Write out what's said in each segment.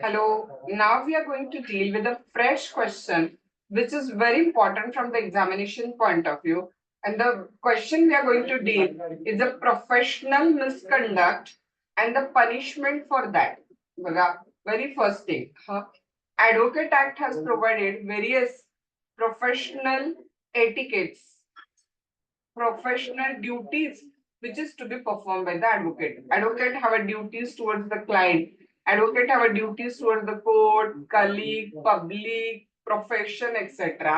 Hello. Now we are going to deal with a fresh question, which is very important from the examination point of view. And the question we are going to deal is a professional misconduct and the punishment for that. बघा, very first thing, Advocate Act has provided various professional etiquettes, professional duties which is to be performed by the advocate. Advocate have a duties towards the client. Advocate have a duties towards the court, colleague, public, profession, etc.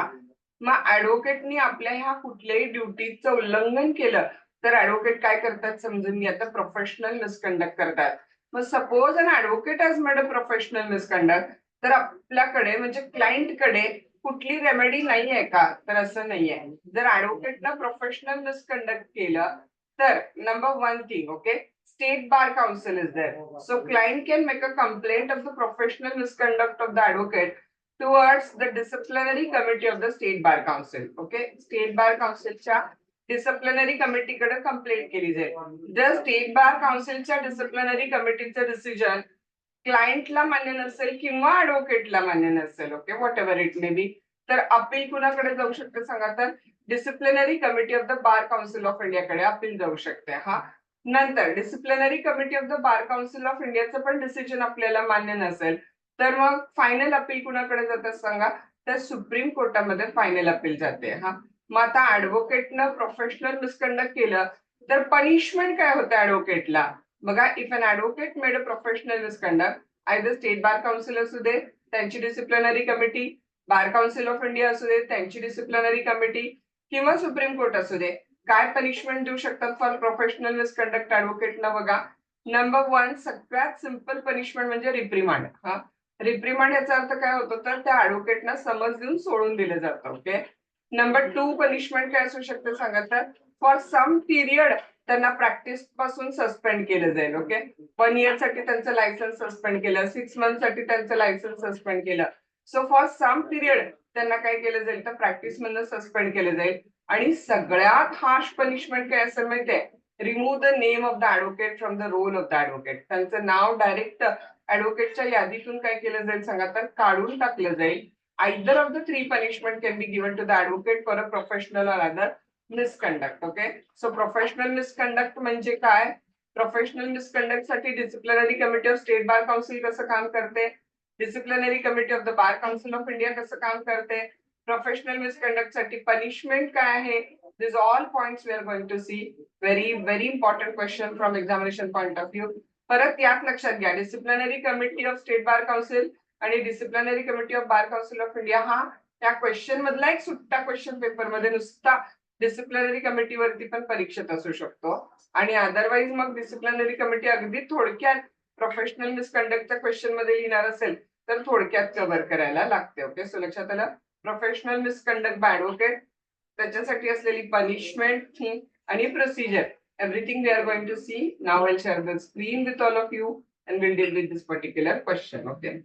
मग ऍडव्होकेटनी आपल्या ह्या कुठल्याही ड्युटीचं उल्लंघन केलं तर advocate काय करतात समजून घ्या, तर प्रोफेशनल मिसकंडक्ट करतात. मग suppose an advocate has made a professional misconduct, तर आपल्याकडे म्हणजे क्लायंटकडे कुठली रेमेडी नाही आहे का, तर असं नाहीये. जर ऍडव्होकेटनं प्रोफेशनल मिसकंडक्ट केलं तर number one thing, okay, State Bar Council is there. So client can make a complaint of the professional misconduct of the advocate towards the disciplinary committee of the State Bar Council. Okay, State Bar Councilच्या disciplinary कमिटीकडे complaint केली जाईल. जर state bar काउन्सिलच्या disciplinary कमिटीचं decision क्लायंटला मान्य नसेल किंवा ऍडव्होकेटला मान्य नसेल, okay, whatever it may be, तर अपील कुणाकडे जाऊ शकते सांगा, तर disciplinary committee of the bar council ऑफ इंडियाकडे अपील जाऊ शकते. हा, नंतर disciplinary committee of the bar council ऑफ इंडियाचं पण डिसिजन आपल्याला मान्य नसेल तर मग फायनल अपील कुणाकडे जातात सांगा, तर सुप्रीम कोर्टामध्ये फायनल अपील जाते. हा, मग आता ऍडव्होकेटनं प्रोफेशनल मिसकंडक्ट केलं तर पनिशमेंट काय होतं ऍडव्होकेटला? बघा, if an advocate made a professional misconduct, either state bar council असू दे त्यांची disciplinary committee, bar council of India असू दे त्यांची डिसिप्लिनरी कमिटी, किंवा सुप्रीम कोर्ट असू दे, काय पनिशमेंट देऊ शकतात फॉर प्रोफेशनल मिसकंडक्ट ऍडव्होकेटला? बघा, नंबर वन सगळ्यात सिंपल पनिशमेंट म्हणजे रिप्रिमांड. हा, रिप्रिमांड याचा अर्थ काय होतो, तर त्या ऍडव्होकेटना समज देऊन सोडून दिलं जातं. ओके, नंबर टू पनिशमेंट काय असू शकते सांगा, तर फॉर सम पिरियड त्यांना प्रॅक्टिस पासून सस्पेंड केलं जाईल. ओके, 1 year साठी त्यांचं लायसन्स सस्पेंड केलं, 6 months साठी त्यांचं लायसन्स सस्पेंड केलं. सो फॉर सम पिरियड त्यांना काय केलं जाईल, तर प्रॅक्टिस मधनं सस्पेंड केलं जाईल. आणि सगळ्यात हार्श पनिशमेंट काय असेल माहितीये, remove the name of the advocate from the roll of the advocate. त्यांचं नाव डायरेक्ट ऍडव्होकेटच्या यादीतून काय केलं जाईल सांगा, तर काढून टाकलं जाईल. Either of the three punishment can be given to the advocate for a professional or other misconduct. Okay, so professional misconduct म्हणजे काय? प्रोफेशनल मिसकंडक्ट साठी disciplinary committee of state bar council कसं काम करते, disciplinary committee of the bar council of India कसं काम करते, professional misconduct साठी पनिशमेंट काय आहे. This all points we are going to see. Very very important question from examination point of view. परत यात लक्षात घ्या, disciplinary committee of state bar council आणि disciplinary committee of bar council of India हा त्या question मधला एक सुट्टा क्वेश्चन पेपर मध्ये नुसता डिसिप्लिनरी कमिटीवरती पण परीक्षेत असू शकतो. आणि अदरवाईज मग डिसिप्लिनरी कमिटी अगदी थोडक्यात प्रोफेशनल मिसकंडक्टच्या क्वेश्चन मध्ये लिहिणार असेल तर थोडक्यात कव्हर करायला लागते. ओके, सो लक्षात आलं, प्रोफेशनल मिसकंडक्ट बाय ऍडव्होकेट, त्याच्यासाठी असलेली पनिशमेंट आणि procedure, everything we are going to see. Now I'll share the screen with all of you and we'll deal with this particular question. Okay.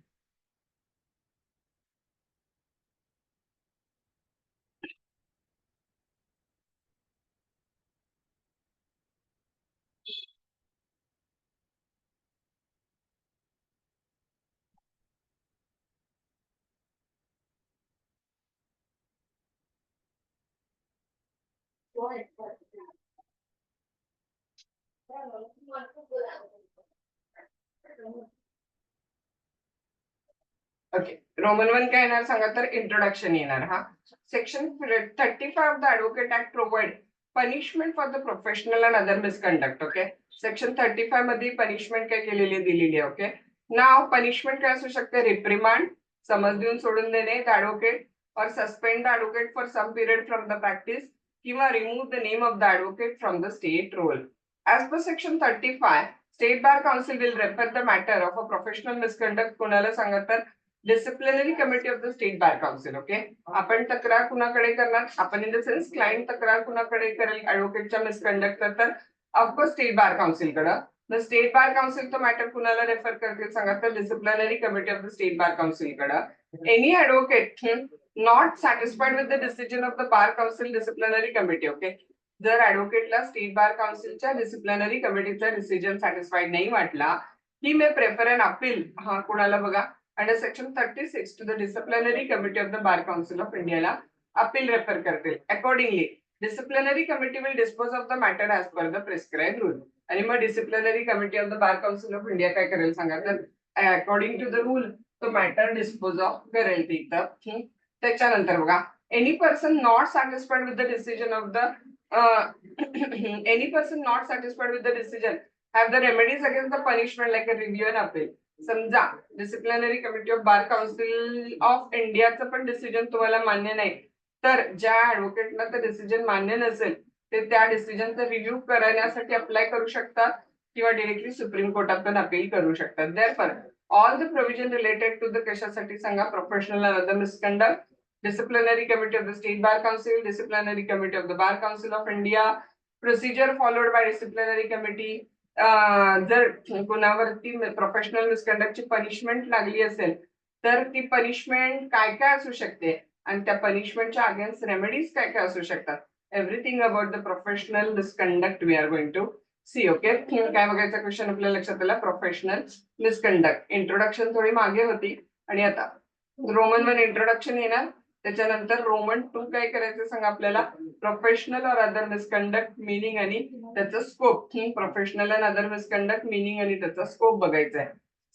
Okay, Roman 1 काय येणार सांगा, तर introduction येणार. हा, section 35 of the advocate act provide punishment for the professional and other misconduct. Okay, section 35 मध्ये punishment काय केलेली दिलेली आहे. ओके, नाव पनिशमेंट काय असू शकते, रिप्रिमांड समज देऊन सोडून देणे द ऍडव्होकेट, और suspend the advocate for some period from the practice, किंवा remove the name of the advocate from the state roll. As per section 35 state bar council will refer the matter of a professional misconduct कोणाला सांगा, तर disciplinary committee of the state bar council. Okay, आपण तक्रार कुणाकडे करणार, आपण in the sense client तक्रार कुणाकडे करेल ऍडव्होकेटच्या मिसकंडक्ट, तर ऑफकोर्स स्टेट बार काउन्सिलकडे. द स्टेट बार काउन्सिल तो मॅटर कुणाला रेफर करतील सांगा, तर disciplinary committee of the state bar काउन्सिलकडे. Any advocate not satisfied with the decision of the bar council disciplinary committee. Okay, जर ऍडव्होकेटला स्टेट बार काउन्सिलच्या डिसिप्लिनरी कमिटीचा डिसिजन सॅटिस्फाईड नाही वाटला ही मे प्रेफर अन अपील हा कुणाला बघा under section 36 to the disciplinary committee of the bar council of इंडियाला अपील रेफर करतील. Accordingly disciplinary committee will dispose of the matter as per the prescribe rule. आणि मग disciplinary committee of the bar council of India काय करेल सांगा, तर according to the rule तो matter dispose of करेल तिथं. त्याच्यानंतर बघा any person not satisfied with the decision of the any person not satisfied with the decision have the remedies against the punishment like a review and appeal. समजा disciplinary committee of bar council ऑफ इंडियाचं पण decision तुम्हाला मान्य नाही, तर ज्या ऍडव्होकेटला ते डिसिजन मान्य नसेल ते त्या डिसिजनचा रिव्ह्यू करण्यासाठी अप्लाय करू शकतात किंवा डिरेक्टली सुप्रीम कोर्टात पण अपील करू शकतात. Therefore all the provision related to the कशासाठी सांगा, professional and other misconduct, disciplinary committee of the state bar council, disciplinary committee of the bar council of India, procedure followed by disciplinary committee. जर कोणावरती professional मिसकंडक्टची punishment लागली असेल तर ती punishment काय काय असू शकते आणि त्या पनिशमेंटच्या अगेन्स्ट रेमेडीज काय काय असू शकतात. Everything about the professional misconduct we are going to see. Okay, काय बघायचा क्वेश्चन आपल्या लक्षात आला, प्रोफेशनल मिसकंडक्ट. इंट्रोडक्शन थोडी मागे होती आणि आता रोमन 1 इंट्रोडक्शन येणार, त्याच्यानंतर रोमन 2 काय करायचं सांगा आपल्याला, प्रोफेशनल और अदर मिसकंडक्ट मिनिंग आणि त्याचा scope. Professional and other misconduct meaning आणि त्याचा स्कोप बघायचा आहे.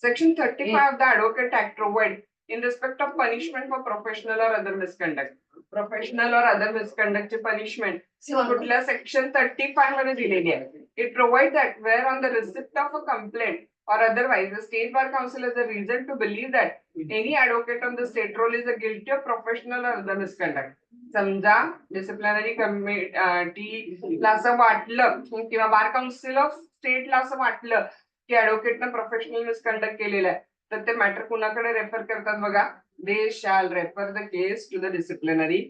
Section 35 of the advocate act provide in respect of punishment for professional और अदर मिसकंडक्ट. प्रोफेशनल और अदर मिसकंडक्टची पनिशमेंट कुठल्या सेक्शन 35 मध्ये दिलेली आहे. It provide that where on the receipt of a complaint or otherwise the state bar council has a reason to believe that any advocate on the state roll is a guilty of professional or other misconduct. समजा disciplinary कमिटीला असं वाटलं किंवा बार council of स्टेटला असं वाटलं की ऍडव्होकेटनं professional misconduct केलेलं आहे, तर ते मॅटर कुणाकडे रेफर करतात बघा, they shall refer the case to the disciplinary.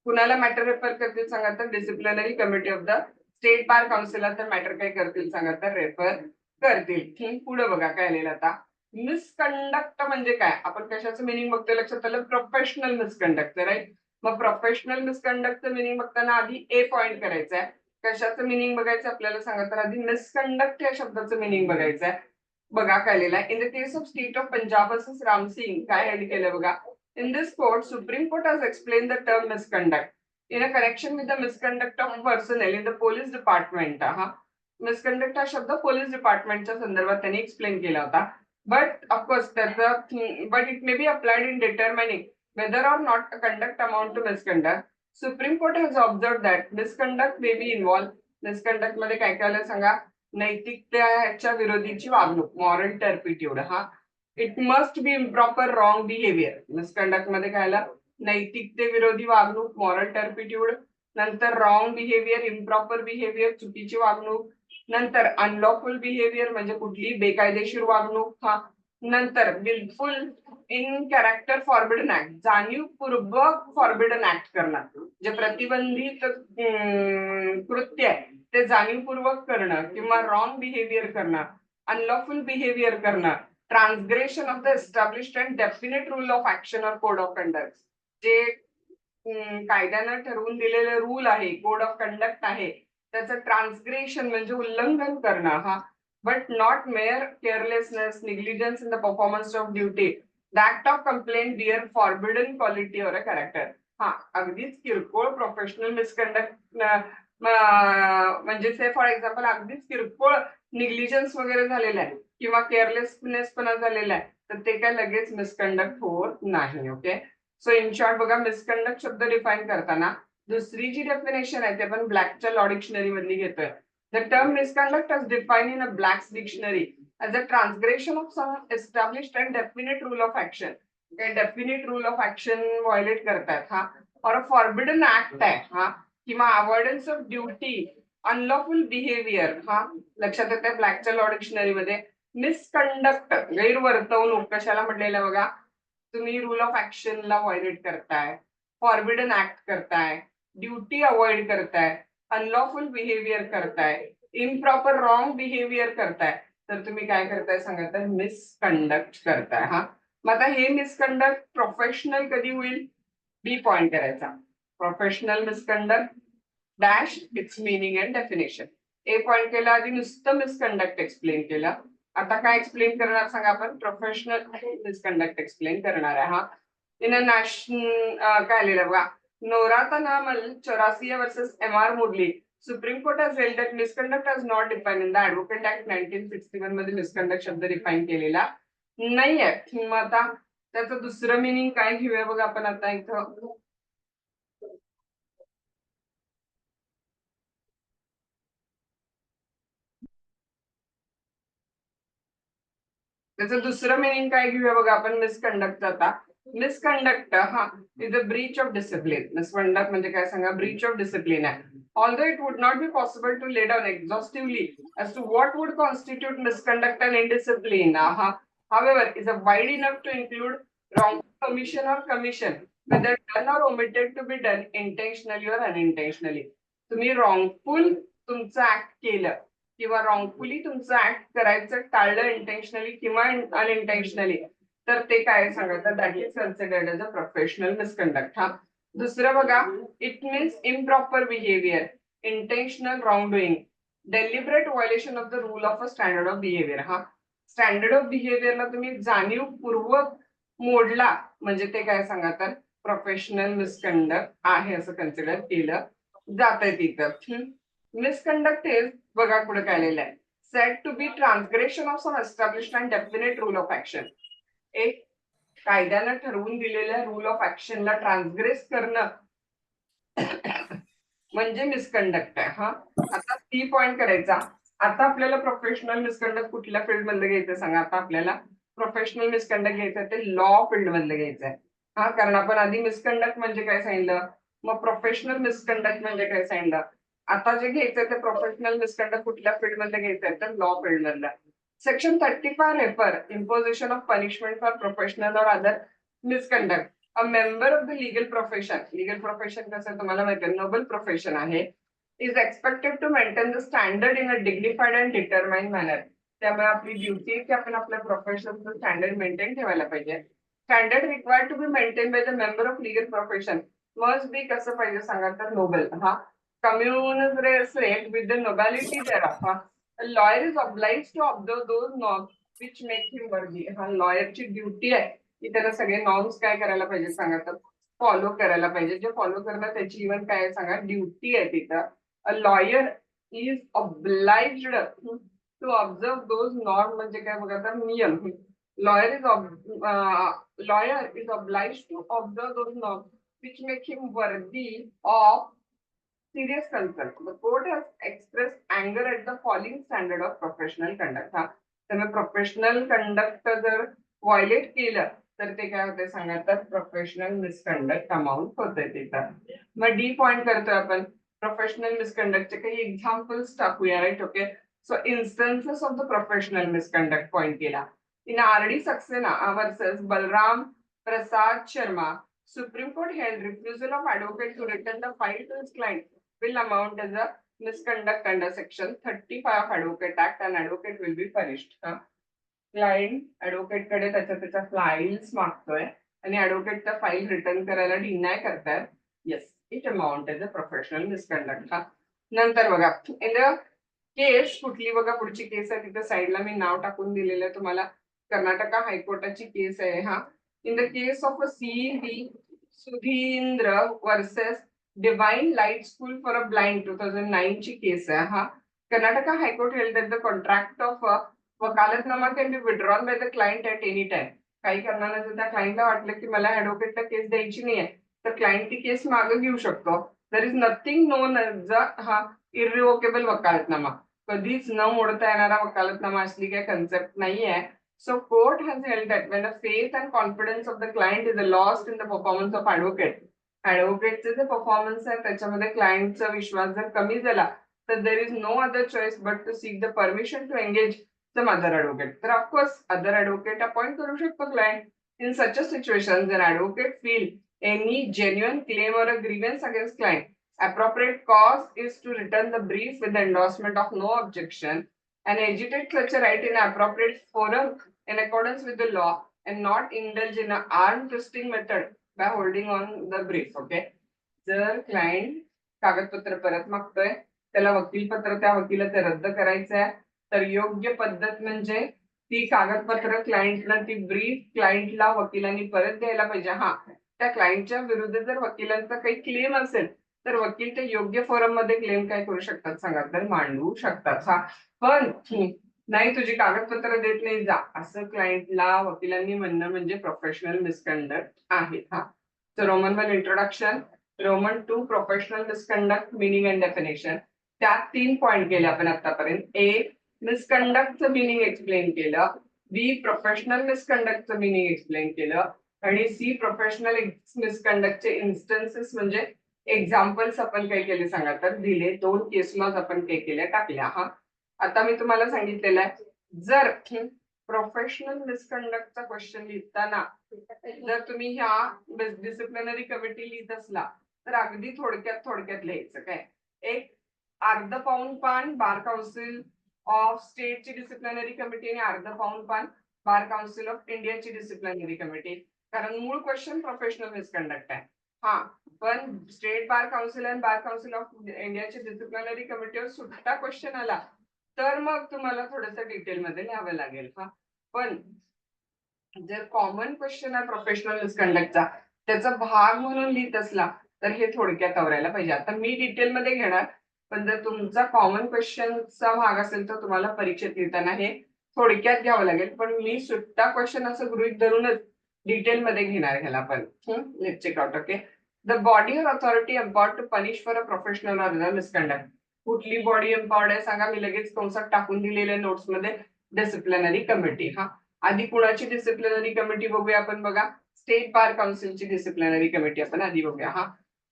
कुणाला मॅटर रेफर करतील सांगा, तर disciplinary committee of the state bar काउन्सिलला तर मॅटर काय करतील सांगा, तर रेफर करतील. पुढे बघा काय आलेलं आता, मिसकंडक्ट म्हणजे काय, आपण कशाचं मिनिंग बघतोय लक्षात आलं, प्रोफेशनल मिसकंडक्ट. राईट, मग प्रोफेशनल मिसकंडक्टचं मिनिंग बघताना आधी ए पॉइंट करायचं आहे. कशाचं मिनिंग बघायचं आपल्याला सांगा, तर आधी मिसकंडक्ट या शब्दाचं मिनिंग बघायचं आहे. बघा काय आलेलं आहे, in the case of state of Punjab versus Ram Singh काय ऍड केलं बघा, in this court supreme court has explain the term misconduct in a connection with the misconduct of personnel in the police department. Misconduct हा शब्द police डिपार्टमेंटच्या संदर्भात त्यांनी explain केला होता. But of course त्याचं but it may be applied in determining whether or not a conduct amount to misconduct. Supreme Court has observed that misconduct may be involved. Misconduct मध्ये काय काय आलं सांगा, नैतिकतेच्या विरोधीची वागणूक, moral turpitude. It must be improper wrong behaviour. Misconduct मध्ये काय आलं, नैतिकते विरोधी वागणूक, मॉरल टर्पिट्यूड. नंतर रॉंग बिहेवियर, इम्प्रॉपर बिहेवियर, चुकीची वागणूक. नंतर अनलॉफुल बिहेवियर म्हणजे कुठली बेकायदेशीर वागणूक. नंतर wilful in character forbidden act, जाणीवपूर्वक फॉरबिडन ऍक्ट करणं, जे प्रतिबंधित कृत्य आहे ते जाणीवपूर्वक करणं किंवा रॉंग बिहेवियर करणं, अनलॉफुल बिहेवियर करणं, transgression of the established and definite rule of action or code of conduct, जे कायद्यानं ठरवून दिलेले रूल आहे, कोड ऑफ कंडक्ट आहे, त्याचं ट्रान्सग्रेशन म्हणजे उल्लंघन करणं. But not mere carelessness, negligence in the performance of duty, the act of complaint bear forbidden quality or a character. अगदीच किरकोळ प्रोफेशनल मिसकंडक्ट म्हणजे से फॉर एक्झाम्पल अगदीच किरकोळ निग्लिजन्स वगैरे झालेला आहे किंवा केअरलेसनेस पण झालेला आहे, तर ते काय लगेच मिसकंडक्ट होत नाही. ओके, सो इन शॉर्ट बघा, मिसकंडक्ट शब्द डिफाईन करताना दुसरी जी डेफिनेशन आहे ते पण ब्लॅकच्या लॉ डिक्शनरी मधली घेतोय. The term misconduct is define in a Black's dictionary as a transgression of some established and definite rule of action. काही definite rule of action violate करतात और अ फॉरबिडन ऍक्ट आहे किंवा avoidance of duty, unlawful behaviour. लक्षात येते ब्लॅकच्या law dictionary मध्ये. Misconduct गैरवर्तवणूक कशाला म्हटलेलं बघा, तुम्ही रूल ऑफ ऍक्शनला व्हायोलेट करताय, फॉरबिडन ऍक्ट करताय, ड्युटी अवॉइड करताय, अनलॉफुल बिहेवियर करताय, इम्प्रॉपर रॉंग बिहेवियर करताय, तर तुम्ही काय करताय सांगा, तर मिसकंडक्ट करताय. मग आता हे मिसकंडक्ट प्रोफेशनल कधी होईल, बी पॉइंट करायचा. Professional misconduct dash it's meaning and definition. A point केला, आधी नुसतं मिसकंडक्ट एक्सप्लेन केलं. आता काय एक्सप्लेन करणार सांगा आपण? प्रोफेशनल मिसकंडक्ट एक्सप्लेन करणार आहे. हा इन नॅशनल काय लिहिलं बघा, नोराता नामल 84 versus MR Murali. Supreme court has held that misconduct as not defined in the Advocate Act 1961 मध्ये मिसकंडक्ट शब्द डिफाईन केलेला नाहीये. मग आता त्याचं दुसरं मिनिंग काय घेऊया बघा आपण आता इथं. त्याचं दुसरं मिनिंग काय घेऊया बघा आपण मिसकंडक्ट. आता मिसकंडक्ट हा is a breach of discipline. Misconduct म्हणजे काय सांगा? ब्रीच ऑफ डिसिप्लिन आहे. Although it would not be possible to lay down exhaustively as to what would constitute misconduct and indiscipline, however, is a wide enough to include wrongful commission or commission, whether done or omitted to be done intentionally or unintentionally. तुम्ही wrongful तुमचं act केलं किंवा रॉंगफुली तुमचं act करायचं टाळलं intentionally किंवा अनइंटेन्शनली, तर ते काय सांगायचं? That is considered as a professional misconduct. हा दुसरं बघा, it means improper behaviour, intentional wrong doing, deliberate violation of the rule of a standard of behaviour. हा स्टँडर्ड ऑफ बिहेवियरला तुम्ही जाणीवपूर्वक मोडला म्हणजे ते काय सांगा? तर प्रोफेशनल मिसकंडक्ट आहे असं कन्सिडर केलं जात आहे तिथं. मिसकंडक्ट इज बघा पुढे काय लिहिलं आहे, said to be transgression of some established and definite rule of action. एक कायद्यानं ठरवून दिलेल्या रूल ऑफ ऍक्शनला ट्रान्सग्रेस करणं म्हणजे मिसकंडक्ट आहे. हा आता 3 पॉइंट करायचा. आता आपल्याला प्रोफेशनल मिसकंडक्ट कुठल्या फील्ड मधलं घ्यायचं सांगा? आता आपल्याला प्रोफेशनल मिसकंडक्ट घ्यायचं ते लॉ फील्ड मधलं घ्यायचं आहे. हा कारण आपण आधी मिसकंडक्ट म्हणजे काय सांगितलं, मग प्रोफेशनल मिसकंडक्ट म्हणजे काय सांगितलं. आता जे घ्यायचंय ते प्रोफेशनल मिसकंडक्ट कुठल्या फील्ड मधलं घ्यायचंय? तर लॉ फील्ड मधलं. Section 35 refer imposition of punishment for professional or other misconduct. A member of the legal profession कसं तुम्हाला माहिती आहे, नोबल प्रोफेशन आहे, is expected to maintain the standard in a dignified and determined manner. त्यामुळे आपली duty आहे की आपण आपल्या प्रोफेशनचं स्टँडर्ड मेंटेन ठेवायला पाहिजे. Standard required to be maintain by the member of legal profession must be कसं पाहिजे सांगा? तर नोबल. हा communicate with the nobility thereof. A lawyer is obliged to observe those norms which make him worthy. हा लॉयरची duty आहे की त्याला सगळे नॉर्म्स काय करायला पाहिजे सांगा? तर फॉलो करायला पाहिजे. जे फॉलो करणं त्याची इव्हन काय सांगा? ड्युटी आहे तिथं. A lawyer is obliged to observe those norm म्हणजे काय बघा? तर नियम. Lawyer is lawyer is obliged to observe those norms which make him worthy of serious concern. The court has expressed anger at the falling standard of professional conduct. हा त्यामुळे professional conduct जर violet केलं तर ते काय होते सांगा? तर प्रोफेशनल मिसकंडक्ट अमाउंट होते तिथं. मग डी पॉइंट करतोय आपण प्रोफेशनल मिसकंडक्टचे काही एक्झाम्पल्स टाकूया. Right, okay. So instances of the professional misconduct point केला. In RD Saxena versus Balram Prasad Sharma, Supreme Court held refusal of advocate to return the file to his client will amount as a misconduct under section 35 of Advocate Act and advocate will be punished. Client advocate कडे त्याच्या files मागतोय आणि advocate त्या file return करायला deny करतायत. Yes, it amount age a professional misconduct. नंतर बघा in the केस कुठली बघा पुढची केस आहे तिथे साईडला मी नाव टाकून दिलेलं आहे तुम्हाला. कर्नाटका हायकोर्टाची केस आहे. हा in the case of a CB Sudhindra versus divine light school for a blind 2009 ची केस आहे. हा Karnataka high court held that the contract of vakalatnama can be withdrawn by the client at any time. काही कारणाने जर त्या क्लायंटला वाटलं की मला ऍडव्होकेटला केस द्यायची नाहीये तर क्लायंट ती केस मागे घेऊ शकतो. There is nothing known as irrevocable vakalatnama. कधीच न मोडता येणारा वकालतनामा असली काही कन्सेप्ट नाहीये. So court has held that when the faith and confidence of the client is lost in the performance of advocate, ऍडव्होकेटचे जे परफॉर्मन्स आहे त्याच्यामध्ये क्लायंटचा विश्वास जर कमी झाला तर there is no other choice but to seek the permission to engage some other advocate. तर of course other advocate appoint करू शकतो client. In such a situation जर advocate feel any genuine claim or a grievance against client, appropriate cause is to return the brief with the endorsement of no objection and agitate such a right in appropriate forum in accordance with the law and not indulge in an arm twisting method by holding on the brief. Okay, जर client कागदपत्र परत मागतोय त्याला वकीलपत्र त्या वकिलाचं रद्द करायचं आहे, तर योग्य पद्धत म्हणजे ती कागदपत्र क्लायंटला, ती ब्रीफ क्लायंटला वकिलांनी परत द्यायला पाहिजे. हा, त्या क्लायंटच्या विरुद्ध जर वकिलांचा काही क्लेम असेल तर वकील ते योग्य फोरम मध्ये क्लेम काय करू शकतात सांगा, तर मांडवू शकतात. हा, पण नाही तुझी कागदपत्र देत नाही जा असं क्लायंटला वकिलांनी म्हणणं म्हणजे प्रोफेशनल मिसकंडक्ट आहे. हा, तर Roman 1 introduction, Roman 2 professional misconduct meaning and definition. त्यात 3 पॉइंट केले आपण आतापर्यंत. ए, मिसकंडक्टचं मिनिंग एक्सप्लेन केलं. बी, प्रोफेशनल मिसकंडक्टचं मिनिंग एक्सप्लेन केलं. आणि सी, प्रोफेशनल मिसकंडक्टचे इन्स्टन्सेस म्हणजे एक्झाम्पल्स आपण काय केले सांगा, तर दिले. 2 केस लॉज आपण काय केल्या, टाकल्या. हा, आता मी तुम्हाला सांगितलेलं आहे, जर प्रोफेशनल मिसकंडक्टचा क्वेश्चन लिहिताना जर तुम्ही ह्या डिसिप्लिनरी कमिटी लिहित असला तर अगदी थोडक्यात लिहायचं. काय, एक अर्ध पाऊण पान बार काउन्सिल ऑफ स्टेटची डिसिप्लिनरी कमिटी आणि अर्ध पाऊण पान बार काउन्सिल ऑफ इंडियाची डिसिप्लिनरी कमिटी. कारण मूळ क्वेश्चन प्रोफेशनल मिसकंडक्ट आहे. हा, पण स्टेट बार काउन्सिल आणि बार काउन्सिल ऑफ इंडियाची डिसिप्लिनरी कमिटीवर सुट्टा क्वेश्चन आला तर मग तुम्हाला थोडंसं डिटेलमध्ये लिहावं लागेल. हा, पण जर कॉमन क्वेश्चन आहे प्रोफेशनल मिसकंडक्टचा, त्याचा भाग म्हणून लिहित असला तर हे थोडक्यात आवरायला पाहिजे. आता मी डिटेलमध्ये घेणार, पण जर तुमचा कॉमन क्वेश्चनचा भाग असेल तर तुम्हाला परीक्षेत लिहिताना हे थोडक्यात घ्यावं लागेल. पण मी सुट्टा क्वेश्चन असं गृहीत धरूनच डिटेलमध्ये घेणार ह्याला. पण let's check out. Okay, the body or authority empowered to punish for a professional or misconduct. कुठली बॉडी एम्पॉवर्ड आहे सांगा, मी लगेच कंसात टाकून दिलेल्या नोट्स मध्ये डिसिप्लिनरी कमिटी. हा, आधी कुणाची डिसिप्लिनरी कमिटी बघूया आपण. बघा, स्टेट बार काउन्सिलची डिसिप्लिनरी कमिटी आपण आधी बघूया. हा,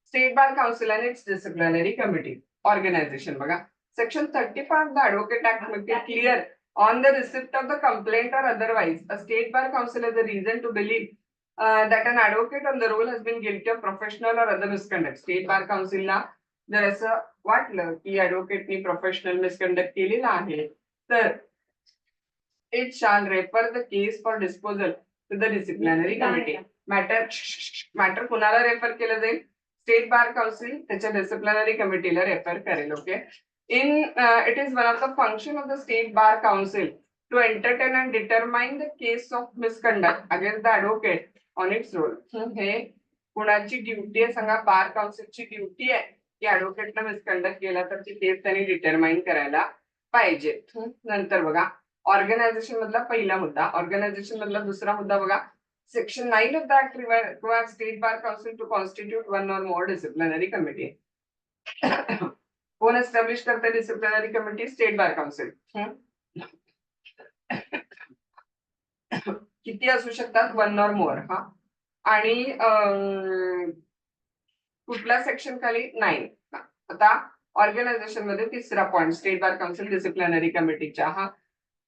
स्टेट बार काउन्सिल आणि इट्स डिसिप्लिनरी कमिटी ऑर्गनायझेशन. बघा, section 35 of the advocate act make it clear on the receipt of the complaint or otherwise a state bar council has a reason to believe that an advocate on the roll has been guilty of professional or other misconduct. State bar काउन्सिलला जर असं वाटलं की ऍडव्होकेटनी professional misconduct केलेला आहे तर it shall refer the case for disposal to the disciplinary committee. Matter कुणाला refer केलं जाईल, स्टेट बार काउन्सिल त्याच्या डिसिप्लिनरी कमिटीला रेफर करेल. Okay, it is one of the function of the state bar council to entertain and determine the case of misconduct against the advocate on its role. हे कुणाची duty आहे सांगा, बार काउन्सिलची duty आहे की ऍडव्होकेटला misconduct केला तर ती केस त्यांनी डिटरमाइन करायला पाहिजे. नंतर बघा, ऑर्गनायझेशन मधला पहिला मुद्दा, ऑर्गनायझेशन मधला दुसरा मुद्दा बघा, section 9 of the act requires state bar council to constitute one or more disciplinary committee. कोण एस्टॅब्लिश करते disciplinary committee, state bar council. किती असू शकतात, 1 or more. हा, आणि कुठल्या सेक्शन खाली, 9. आता ऑर्गनायझेशन मध्ये तिसरा point, state bar council disciplinary कमिटीच्या. हा,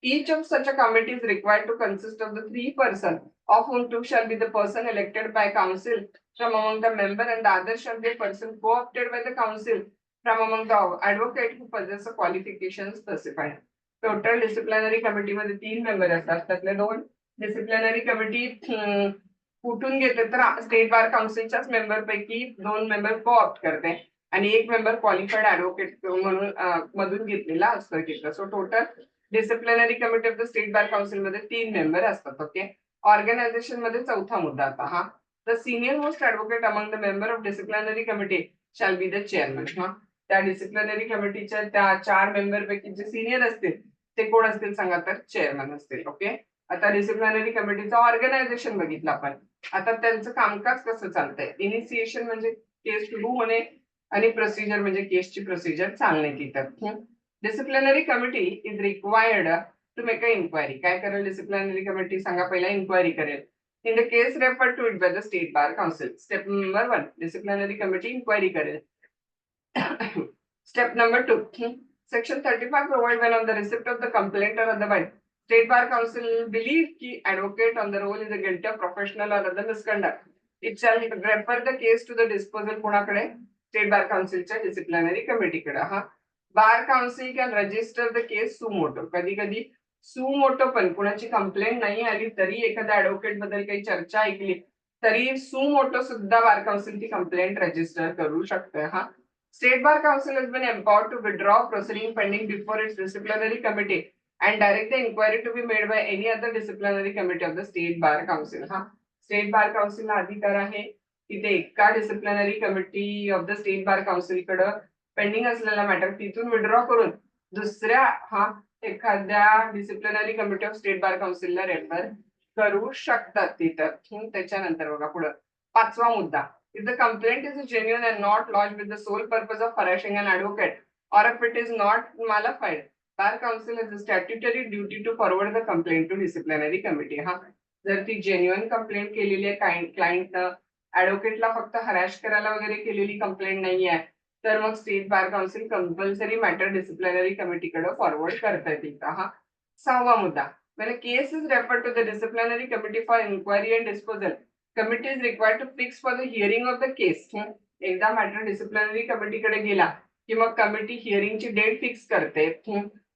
each of such a committee is required to consist of the 3 persons, of whom 2 shall be the person elected by council from among the member and the other shall be a person co-opted by the council from among the advocate who possess a qualification specified. Total disciplinary committee मध्ये 3 member असतात, त्यातले 2 disciplinary committee कुठून घेते तर state bar काउन्सिलच्याच member पैकी 2 member को-ऑप्ट करते आणि 1 member qualified advocate म्हणून मधून घेतलेला असतो तिथं. So total disciplinary committee of the state bar council मध्ये 3 मेंबर असतात. ओके, ऑर्गनायझेशन मध्ये चौथा मुद्दा आता. हा, the senior most advocate among the member of disciplinary committee shall be the chairman. हा, त्या डिसिप्लिनरी कमिटीच्या त्या 4 मेंबर पैकी जे सिनियर असतील ते कोण असतील सांगा, तर चेअरमन असतील. ओके, आता डिसिप्लिनरी कमिटीचं ऑर्गनायझेशन बघितलं आपण. आता त्यांचं कामकाज कसं चालतंय, इनिशिएशन म्हणजे केस सुरू होणे आणि प्रोसिजर म्हणजे केसची प्रोसिजर चालणे तिथं. Disciplinary committee is required to make a inquiry. काय करेल डिसिप्लिनरी कमिटी सांगा, पहिला इन्क्वायरी करेल in the case refer to it by the state bar council. Step number 1, disciplinary committee inquiry करेल. Step number 2, section 35 provide when on the receipt of the complaint or otherwise state bar council believe ki advocate on the role is a guilty of professional or other misconduct, it shall refer the case to the disposal कोणाकडे, state bar काउन्सिलच्या disciplinary कमिटीकडे. हा, bar council can register the case suo motu. कधी कधी suo motu पण कुणाची complaint नाही आली तरी एखाद्या ऍडव्होकेट बद्दल काही चर्चा ऐकली तरी सुमोटो सुद्धा बार काउन्सिल ती कंप्लेंट रजिस्टर करू शकते. हा, State Bar Council has been empowered to withdraw proceeding pending before its disciplinary committee and direct the inquiry to be made by any other disciplinary committee of the State Bar Council. हा state bar काउन्सिलला अधिकार आहे की ते एका disciplinary committee of the state bar council कडे pending असलेला matter तिथून विड्रॉ करून दुसऱ्या एखाद्या disciplinary committee of state bar काउन्सिलला रेफर करू शकतात तिथं. त्याच्यानंतर बघा पुढे पाचवा मुद्दा. If the complaint is genuine and not lodged with the sole purpose of harassing an advocate, or if it is not malified, Bar Council has a statutory duty to forward the complaint to disciplinary committee. हा जर ती genuine complaint केलेली आहे क्लायंटनं, ऍडव्होकेटला फक्त हरॅश करायला वगैरे केलेली complaint नाही आहे, तर मग state bar council compulsory matter disciplinary कमिटीकडे फॉरवर्ड करता येईल. हा सहावा मुद्दा. When a case is referred to the disciplinary committee for inquiry and disposal, committee is required to fix for the hearing of the case. एकदा matter disciplinary कमिटीकडे गेला की मग कमिटी हिअरिंगची डेट फिक्स करते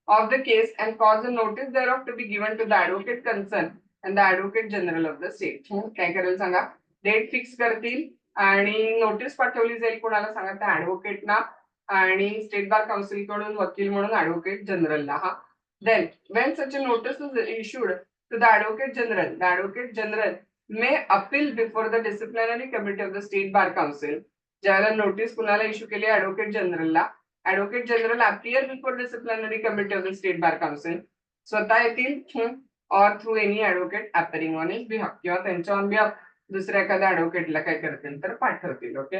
of the case and cause a notice thereof to be given to the advocate concerned and the advocate general of the state. काय करेल सांगा, date fix करतील आणि नोटीस पाठवली जाईल कोणाला सांगा, त्या ऍडव्होकेटना आणि स्टेट बार काउन्सिल कडून वकील म्हणून ऍडव्होकेट जनरलला. हा then when such a notice is issued to the advocate general may appeal before the disciplinary committee of the state bar council. ज्याला नोटीस कुणाला इश्यू केली ऍडव्होकेट जनरलला, advocate general appear before disciplinary committee of the state bar council, स्वतः येतील or through any advocate appearing on his behalf, किंवा त्यांच्या on behalf दुसऱ्या एखाद्या ऍडव्होकेटला काय करतील तर पाठवतील. ओके,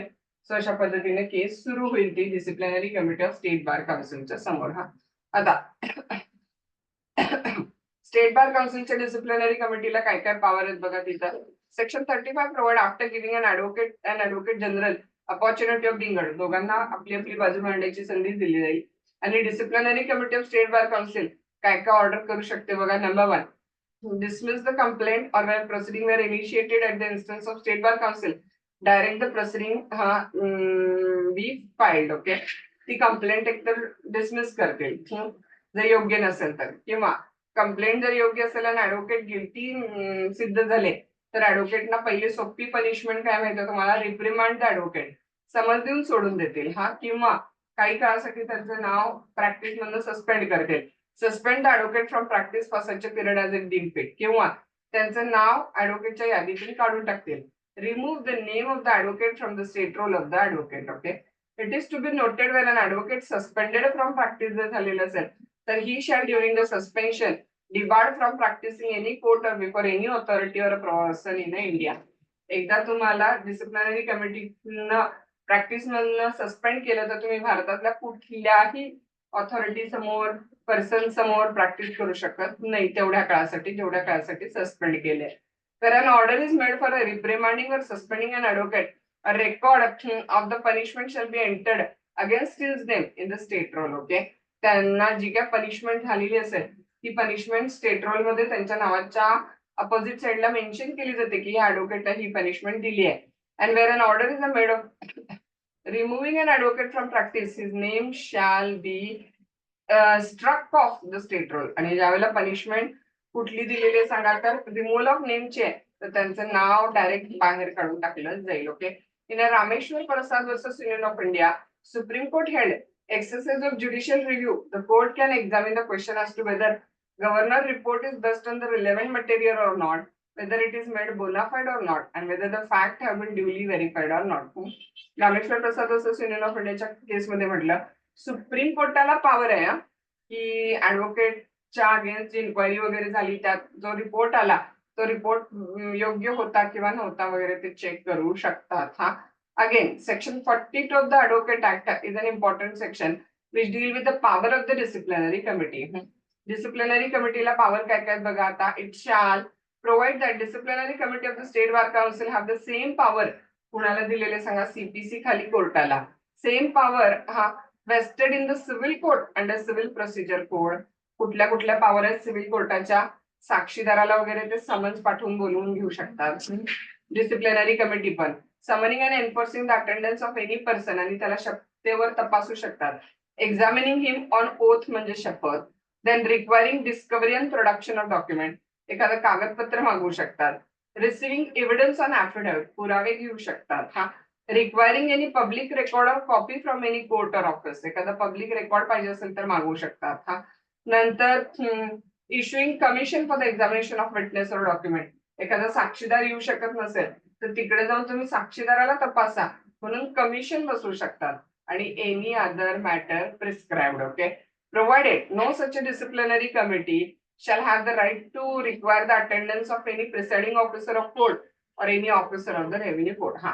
सो अशा पद्धतीने केस सुरू होईल ती disciplinary committee of state bar काउन्सिलच्या समोर. हा आता स्टेट बार काउन्सिलच्या डिसिप्लिनरी कमिटीला काय काय पॉवर आहेत बघा तिथं. Section 35 provide after giving an advocate general opportunity of being heard, दोघांना आपली आपली बाजू मांडण्याची संधी दिली जाईल. आणि disciplinary committee of state bar council काय काय ऑर्डर करू शकते बघा. Number 1, dismiss the complaint or when proceeding were initiated at the instance of state bar council, direct the proceeding be filed. Okay, ती कंप्लेंट एकतर डिसमिस करतील जर योग्य नसेल तर, किंवा कंप्लेंट जर योग्य असेल आणि ऍडव्होकेट गिल्टी सिद्ध झाले तर ऍडव्होकेटना पहिली सोपी पनिशमेंट काय माहिती तुम्हाला, रिप्रिमांड द ऍडव्होकेट, समज देऊन सोडून देतील. हा किंवा काही काळासाठी त्यांचं नाव प्रॅक्टिस मधून सस्पेंड करतील, suspend the advocate from practice for such a period as it deem fit, किंवा त्यांचं नाव ऍडव्होकेटच्या यादीतून काढून टाकतील. Remove the name of the advocate from the state roll of the advocate. Okay, it is to be noted when an advocate suspended from practice जर झालेलं असेल तर he shall during the suspension debarred from practising any court or before any authority or person in India. एकदा तुम्हाला disciplinary कमिटीनं practice मधनं suspend केलं तर तुम्ही भारतातल्या कुठल्याही ऑथॉरिटी समोर पर्सन समोर प्रॅक्टिस करू शकत नाही तेवढ्या काळासाठी जेवढ्या काळासाठी सस्पेंड केले. तर an order is made for a reprimanding or suspending an advocate, a record of the punishment shall be entered against his name in the state roll. Okay, त्यांना जी काय पनिशमेंट झालेली असेल ती पनिशमेंट स्टेट रोल मध्ये त्यांच्या नावाच्या opposite साइडला mention केली जाते की या ऍडव्होकेटला ही पनिशमेंट दिली आहे. And where an order is made of removing an advocate from practice his name shall be struck off the state roll. आणि ज्यावेळेला पनिशमेंट कुठली दिलेली आहे सांगा तर रिमूव्हल ऑफ नेमची आहे तर त्यांचं नाव डायरेक्ट बाहेर काढून टाकलं जाईल. Okay, in Rameshwar Prasad versus union of India, supreme court held exercise of judicial review, the court can examine the question as to whether governor report is based on the relevant material or not, whether it is made bona fide or not, and whether the fact have been duly verified or not. Rameshwar Prasad versus union of इंडियाच्या केस मध्ये म्हटलं supreme कोर्टाला power आहे की ऍडव्होकेटच्या against जी inquiry वगैरे झाली त्यात जो रिपोर्ट आला तो रिपोर्ट योग्य होता किंवा नव्हता वगैरे ते चेक करू शकतात. हा again section 42 of the advocate act is an important section which deal with the power of the disciplinary committee. disciplinary committee ला power काय काय बघा आता. it shall provide that disciplinary committee of the state bar council have the same power, कुणाला दिलेले सांगा CPC खाली कोर्टाला, सेम पॉवर हा vested in the civil court under civil procedure code. कुठल्या कुठल्या पॉवर आहेत सिव्हिल कोर्टाच्या, साक्षीदाराला वगैरे ते समन्स पाठवून बोलवून घेऊ शकतात. डिसिप्लिनरी कमिटी पण summoning and enforcing the attendance of any person, आणि त्याला शपथेवर तपासू शकतात. एक्झामिनिंग हिम ऑन ओथ म्हणजे शपथ. Then requiring discovery and production of document, एखादं कागदपत्र मागवू शकतात. रिसिव्हिंग एव्हिडन्स ऑन ऍफिडेव्हिट, पुरावे घेऊ शकतात. हा requiring any public record of copy from any court or office, एखादा पब्लिक रेकॉर्ड पाहिजे असेल तर मागवू शकतात. हा नंतर issuing commission for the examination of witness और डॉक्युमेंट, एखादा साक्षीदार येऊ शकत नसेल तर तिकडे जाऊन तुम्ही साक्षीदाराला तपासा म्हणून कमिशन बसवू शकतात. आणि any other matter prescribed. Okay, provided no such a disciplinary committee shall have the right to require the attendance of any presiding officer of court or any officer of the revenue court. Ha.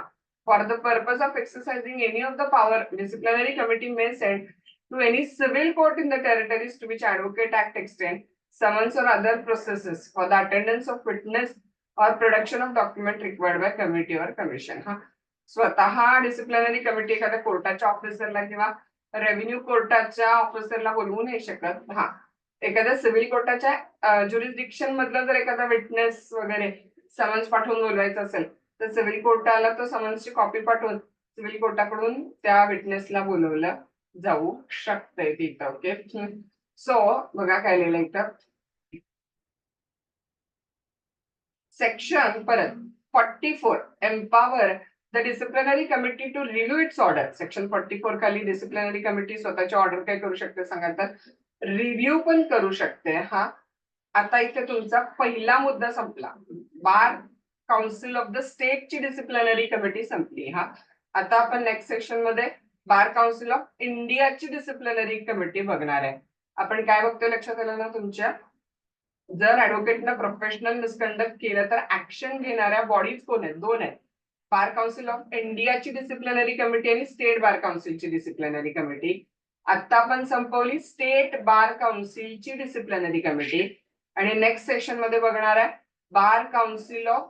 For the purpose of exercising any of the power, disciplinary committee may send to any civil court in the territories to which Advocate Act extend summons or other processes for the attendance of witness or production of document required by committee or commission. हा स्वतः disciplinary committee एखाद्या कोर्टाच्या ऑफिसरला किंवा revenue कोर्टाच्या ऑफिसरला बोलवू नाही शकत. हा एखाद्या सिव्हिल कोर्टाच्या ज्युरिस्डिक्शन मधला जर एखादा विटनेस वगैरे समन्स पाठवून बोलवायचं असेल तर सिव्हिल कोर्टाला तो समन्सची कॉपी पाठवून सिव्हिल कोर्टाकडून त्या विटनेसला बोलवलं जाऊ शकतंय तिथं. ओके, सो बघा काय लिहिलं इथं. सेक्शन परत 44 empower the disciplinary committee to review its order. Section 44 खाली डिसिप्लिनरी कमिटी स्वतःची ऑर्डर काय करू शकते सांगा तर रिव्ह्यू पण करू शकते. हा आता इथे तुमचा पहिला मुद्दा संपला. बार काउन्सिल ऑफ द स्टेटची डिसिप्लिनरी कमिटी संपली. हा आता आपण नेक्स्ट सेक्शन मध्ये बार काउन्सिल ऑफ इंडियाची डिसिप्लिनरी कमिटी बघणार आहे. आपण काय बघतोय लक्षात आलं ना तुमच्या, जर ऍडव्होकेटनं प्रोफेशनल मिसकंडक्ट केलं तर ऍक्शन घेणाऱ्या बॉडीज कोण आहेत? दोन आहेत. बार काउन्सिल ऑफ इंडियाची डिसिप्लिनरी कमिटी आणि स्टेट बार काउन्सिलची डिसिप्लिनरी कमिटी. आता आपण संपवली स्टेट बार काउन्सिलची डिसिप्लिनरी कमिटी आणि नेक्स्ट सेशन मध्ये बघणार आहे बार काउन्सिल ऑफ